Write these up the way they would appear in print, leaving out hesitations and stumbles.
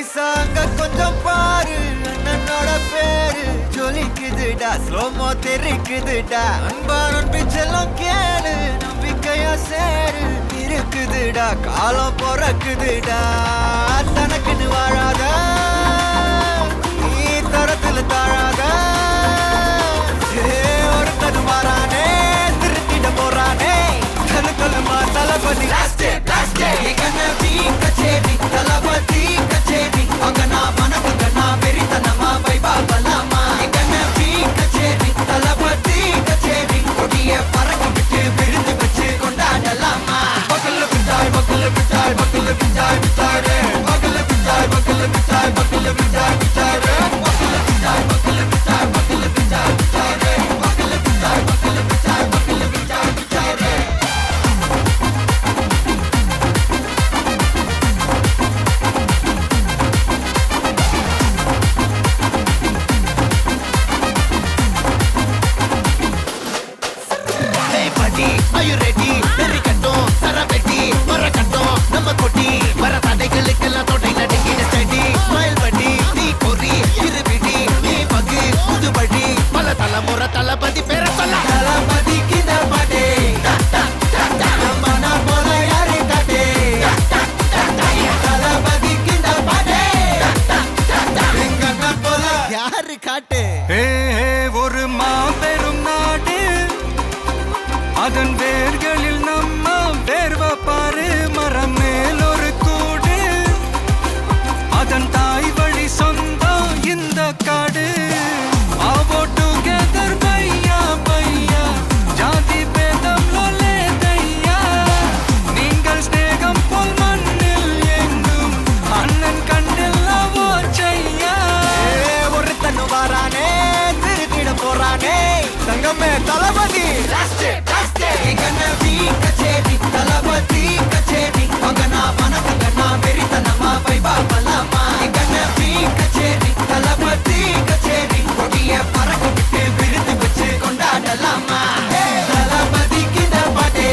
நைசாங்க கொஞ்சம் பாரு அண்ணனோட பேரு ஜொலிக்குதுடா ஸ்லோமோ தெரிக்குதுடா அன்பான பிச்செல்லாம் கேளு நம்பிக்கையா சேரு இருக்குதுடா காலம் பிறக்குதுடா தனக்குன்னு வாழாத நீ தரத்துல தாழாத ஒருத்தன் மாறானே திருத்திட போறானே கலுமா தளபதி கச்சேரி தளபதி கச்சேரி அங்கனா மனவங்கனா வெறித்தனமா வைபா பலாமா கச்சேரி தளபதி கச்சேரி கொடிய பறக்க விட்டு விருந்து வச்சு கொண்டாடலாமா பக்கல்ல விட்டாய் பக்கல்ல விட்டாய் பக்கல்ல விட்டாய் விட்டாரே பக்கல்ல விட்டாய் பக்கல்ல விட்டாய் பக்கல்ல விட்டாய் விட்டாரே பக்கல்ல விட்டாய் பக்கல்ல விட்டாய் பக்கல்ல விட்டாய் விட்டாரே பக்கல்ல விட்டாய் பக்கல்ல விட்டாய் பக்கல்ல விட்டாய் விட்டாரே Are you ready? தெரிக்கட்டும் சரவெட்டி மரக்கட்டும் நம்ம கொட்டி வர தடைகளுக்கெல்லாம் தொட்டை நடுங்கிட ஸ்டடி ஸ்மைல் பண்ணி நீ பொறி இருவிடி நீ பகு புதுபடி பல தலைமுறை தளபதி பேர சொல்ல தளபதிக்கு இந்த பாட்டே மன போல யாரு காட்டே தளபதிக்கு இந்த பாட்டே எங்க போல யாரு காட்டு ஒரு மாபெரும் நாடு அதன் வேர்களில் நம்ம வேர்வ பாரு மரம் மேல் ஒரு கூடு அதன் தாய் வழி சொந்தம் இந்த காடு ஆவோ டுகெதர் பையா பையா ஜாதி பேதம் லோலே தையா நீங்கள் ஸ்நேகம் போல் மண்ணில் எங்கும் அண்ணன் கண்டெல்லவோ செய்யா ஒரு தன்னு வாரானே திருத்திட போறானே தங்கமே தளபதி கச்சேரி தளபதி கச்சேரி அங்கனா மனவங்கனா வெறித்தனமா வைபா பலாமா கச்சேரி தளபதி கச்சேரி கொடிய பறக்க விட்டு விருந்து வச்சு கொண்டாடலாமா தளபதிக்கு இந்த பாட்டே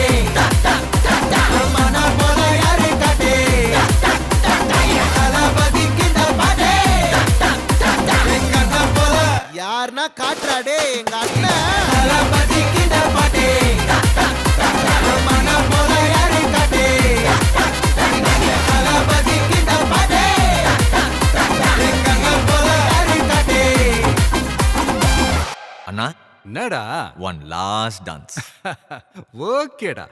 மன போல யாரு காட்டே தளபதிக்கு இந்த பாட்டே எங்க அண்ணன் போல யாருன்னா காட்டுறாடே எங்க அண்ணன் தளபதிக்கு இந்த பாட்டே அண்ணா என்னடா ஒன் லாஸ்ட் டான்ஸ் ஓகேடா